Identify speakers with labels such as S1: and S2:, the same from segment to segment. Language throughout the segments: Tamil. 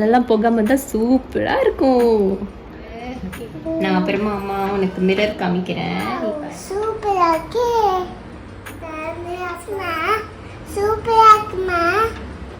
S1: அதெல்லாம் போகாம இருந்தா சூப்பரா இருக்கும். நான் அப்புறமா அம்மா உனக்கு மிரர் காமிக்கிறேன்.
S2: சூப்பரா இருக்கு. சூப்பரா இருக்குமா?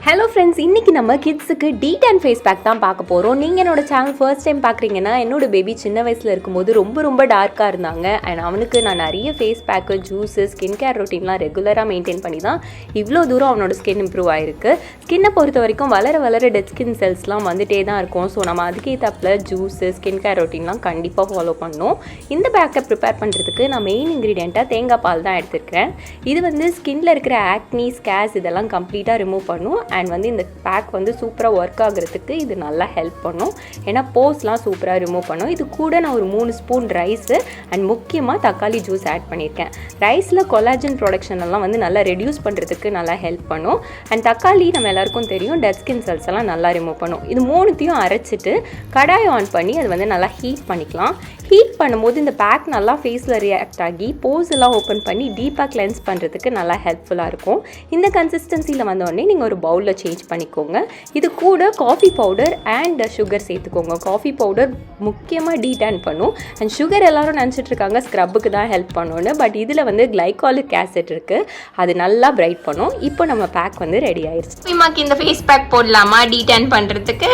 S1: ஹலோ ஃப்ரெண்ட்ஸ், இன்றைக்கி நம்ம கிட்ஸுக்கு டீட் அண்ட் ஃபேஸ் பேக் தான் பார்க்க போகிறோம். நீங்கள் என்னோட சேனல் ஃபர்ஸ்ட் டைம் பார்க்குறீங்கன்னா, என்னோட பேபி சின்ன வயசில் இருக்கும்போது ரொம்ப டார்க்காக இருந்தாங்க. அண்ட் அவனுக்கு நான் நிறைய face pack, juice, skin care ரொட்டீன்லாம் ரெகுலராக மெயின்டைன் பண்ணி தான் இவ்வளோ தூரம் அவனோட ஸ்கின் இம்ப்ரூவ் ஆகிருக்கு. ஸ்கின்னை பொறுத்த வரைக்கும் வளர டெட் ஸ்கின் செல்ஸ்லாம் வந்துட்டே தான் இருக்கும். ஸோ நம்ம அதுக்கே தப்பில் ஜூஸு, ஸ்கின் கேர் ரொட்டீன்லாம் கண்டிப்பாக ஃபாலோ பண்ணணும். இந்த பேக்கை ப்ரிப்பேர் பண்ணுறதுக்கு நான் மெயின் இன்க்ரீடியண்ட்டாக தேங்காய் பால் தான் எடுத்துருக்கிறேன். இது வந்து ஸ்கின்னில் இருக்கிற ஆக்னி, ஸ்கேஸ் இதெல்லாம் கம்ப்ளீட்டாக ரிமூவ் பண்ணும். அண்ட் வந்து இந்த பேக் வந்து சூப்பராக ஒர்க் ஆகுறதுக்கு இது நல்லா ஹெல்ப் பண்ணும். ஏன்னா போஸ்லாம் சூப்பராக ரிமூவ் பண்ணும். இது கூட நான் ஒரு 3 ஸ்பூன் ரைஸு அண்ட் முக்கியமாக தக்காளி ஜூஸ் ஆட் பண்ணியிருக்கேன். ரைஸில் கொலாஜன் ப்ரொடக்ஷன் எல்லாம் வந்து நல்லா ரெடியூஸ் பண்ணுறதுக்கு நல்லா ஹெல்ப் பண்ணும். அண்ட் தக்காளி நம்ம எல்லாருக்கும் தெரியும், டெட் ஸ்கின் செல்ஸ் எல்லாம் நல்லா ரிமூவ் பண்ணும். இது 3த்தையும் அரைச்சிட்டு கடாயை ஆன் பண்ணி அது வந்து நல்லா ஹீட் பண்ணிக்கலாம். ஹீட் பண்ணும்போது இந்த பேக் நல்லா ஃபேஸில் ரியாக்ட் ஆகி போஸ் எல்லாம் ஓப்பன் பண்ணி டீப்பாக கிளென்ஸ் பண்ணுறதுக்கு நல்லா ஹெல்ப்ஃபுல்லாக இருக்கும். இந்த கன்சிஸ்டன்சியில் வந்தோடனே நீங்கள் ஒரு பவுலில் சேஞ்ச் பண்ணிக்கோங்க. இது கூட காஃபி பவுடர் அண்ட் சுகர் சேர்த்துக்கோங்க. காஃபி பவுடர் முக்கியமாக டீடான் பண்ணும். அண்ட் சுகர் எல்லாரும் நினச்சிட்டு இருக்காங்க ஸ்க்ரப்புக்கு தான் ஹெல்ப் பண்ணணும்னு. பட் இதில் வந்து கிளைகாலிக் ஆசிட் இருக்குது, அது நல்லா பிரைட் பண்ணும். இப்போ நம்ம பேக் வந்து ரெடி ஆயிடுச்சு. இம்மாக்கு இந்த ஃபேஸ் பேக் போடலாமா டீடான் பண்ணுறதுக்கு?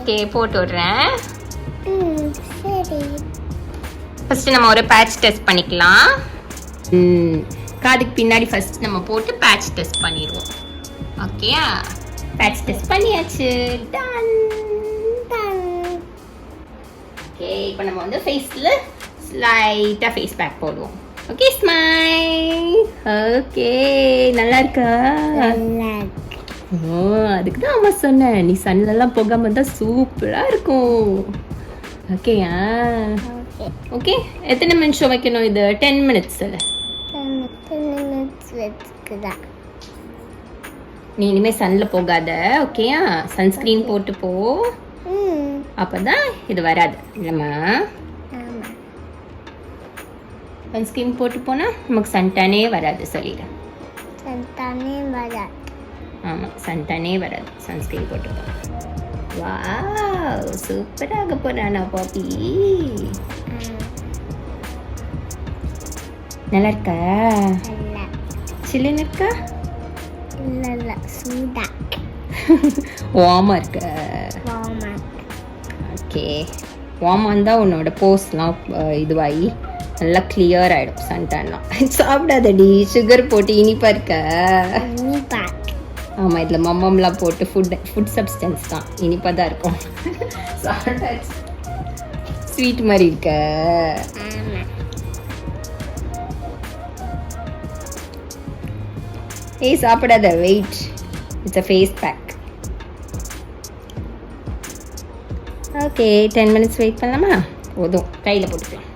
S1: ஓகே, போட்டு விடுறேன்.
S2: சரி,
S1: ஃபர்ஸ்ட் நம்ம ஒரு பேட்ச் டெஸ்ட் பண்ணிக்கலாம். காதுக்கு பின்னாடி ஃபர்ஸ்ட் நம்ம போட்டு பேட்ச் டெஸ்ட் பண்ணிடுவோம். ஓகேயா? பேட்ச் டெஸ்ட் பண்ணியாச்சு. Done done. ஓகே, இப்போ நம்ம வந்து ஃபேஸில் லைட்டாக ஃபேஸ் பேக் போடுவோம். Okay, smile. ஓகே, நல்லா இருக்கா? ஓ, அதுக்கு தான் அம்மா சொன்னேன், நீ சன்லெல்லாம் போகாம இருந்தால் சூப்பராக இருக்கும். ஓகேயா? ஓகே, எத்தனை நிமிஷம் வைக்கணும் இது? 10 மினிட்ஸ் இல்லை?
S2: 10 மினிட்ஸ் வச்சுக்குதான்.
S1: நீ இனிமேல் சன்னில் போகாத. ஓகேயா? சன்ஸ்க்ரீன் போட்டு போ, அப்போ தான் இது வராது. இல்லைம்மா, சன்ஸ்க்ரீன் போட்டு போனால் நமக்கு சன்டானே வராது. சொல்லிடு.
S2: சன்டானே வராது.
S1: ஆமாம், சன்டானே வராது சன்ஸ்க்ரீன் போட்டு போ. வாவ், சூப்பராக போறானா பாப்பி? நல்லா இருக்கா? சில்லுன்னு இருக்கா?
S2: இல்ல, சூடா.
S1: வார்மா இருக்க? ஓகே, வார்மா இருந்தால் உன்னோட போஸ்லாம் இதுவாகி நல்லா கிளியர் ஆகிடும் சன்டான்லாம். சாப்பிடாதடி, சுகர் போட்டு இனிப்பா இருக்க. ஆமாம், இதில் மம்மம்லாம் போட்டு ஃபுட் சப்ஸ்டன்ஸ் தான், இனிப்பாக தான் இருக்கும். ஸ்வீட் மாதிரி இருக்க. ஏய், சாப்பிடாத, wait. It's a face pack. Okay, 10 minutes wait பண்ணலாமா? போதும், கையில் போட்டுக்கலாம்.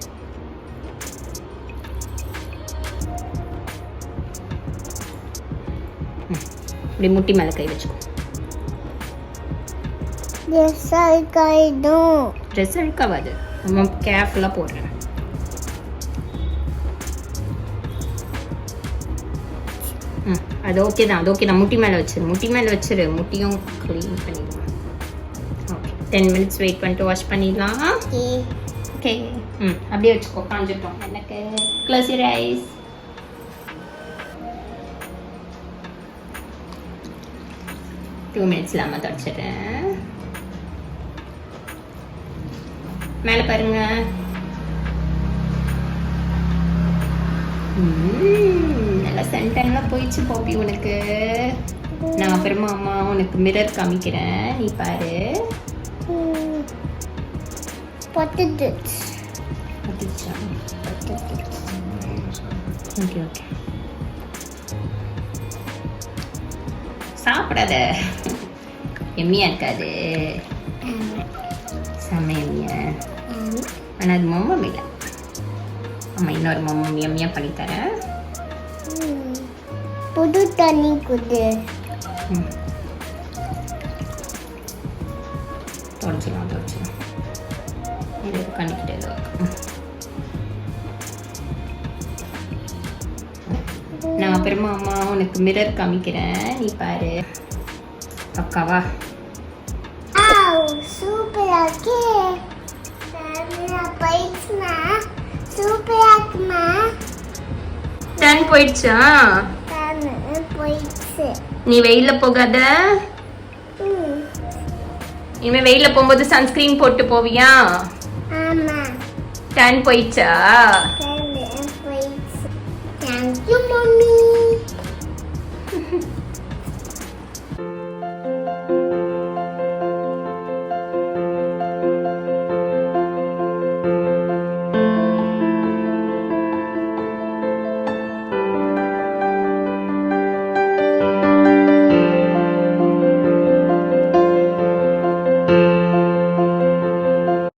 S1: இப்படி முட்டி மேலே கை வச்சுக்கோ. ட்ரெஸ் அழுக்காவாது, நம்ம கேர்ஃபுல்லாக போடுறேன். அது ஓகே தான், அது ஓகே தான். முட்டி மேலே வச்சிரு, முட்டியும் க்ளீன் பண்ணிடலாம். ஓகே, 10 மினிட்ஸ் வெயிட் பண்ணிட்டு வாஷ் பண்ணிடலாம். ஓகே, அப்படியே வச்சுக்கோ, காஞ்சிட்டோம். எனக்கு க்ளோஸ் யுவர் ஐஸ். டூ மினிட்ஸில் அம்மா தொடச்சிடுறேன். மேலே பாருங்க. நல்லா சென்டன்லாம் போயிடுச்சு பாப்பி உனக்கு. நான் அப்புறமா அம்மா உனக்கு மிரர் காமிக்கிறேன், நீ பாரு. ஓகே ஓகே, சாப்பிடாத, எம்மியா இருக்காது. செம்ம எம்மியா. ஆனால் அது மம்மம் இல்லை. ஆமாம், இன்னொரு மம்மம் எம்மியா பண்ணித்தரேன்.
S2: புது தண்ணி குடு.
S1: தொடச்சிடலாம். இது கணிக்கிட்டே இருக்கு. நான் அப்புறமா அம்மா உனக்கு மிரர் காமிக்கிறேன், நீ பாரு. பக்காவா?
S2: சூப்பரா இருக்கு. போயிடுச்சுமா. சூப்பரா இருக்குமா.
S1: 10 போயிடுச்சா?
S2: போயிடுச்சு.
S1: நீ வெயில்ல போகாத. இனிமே வெயில்ல போகும்போது சன்ஸ்கிரீன் போட்டு போவியா?
S2: ஆமா.
S1: 10 போயிடுச்சா?
S2: போயிடுச்சு. தேங்க்யூ.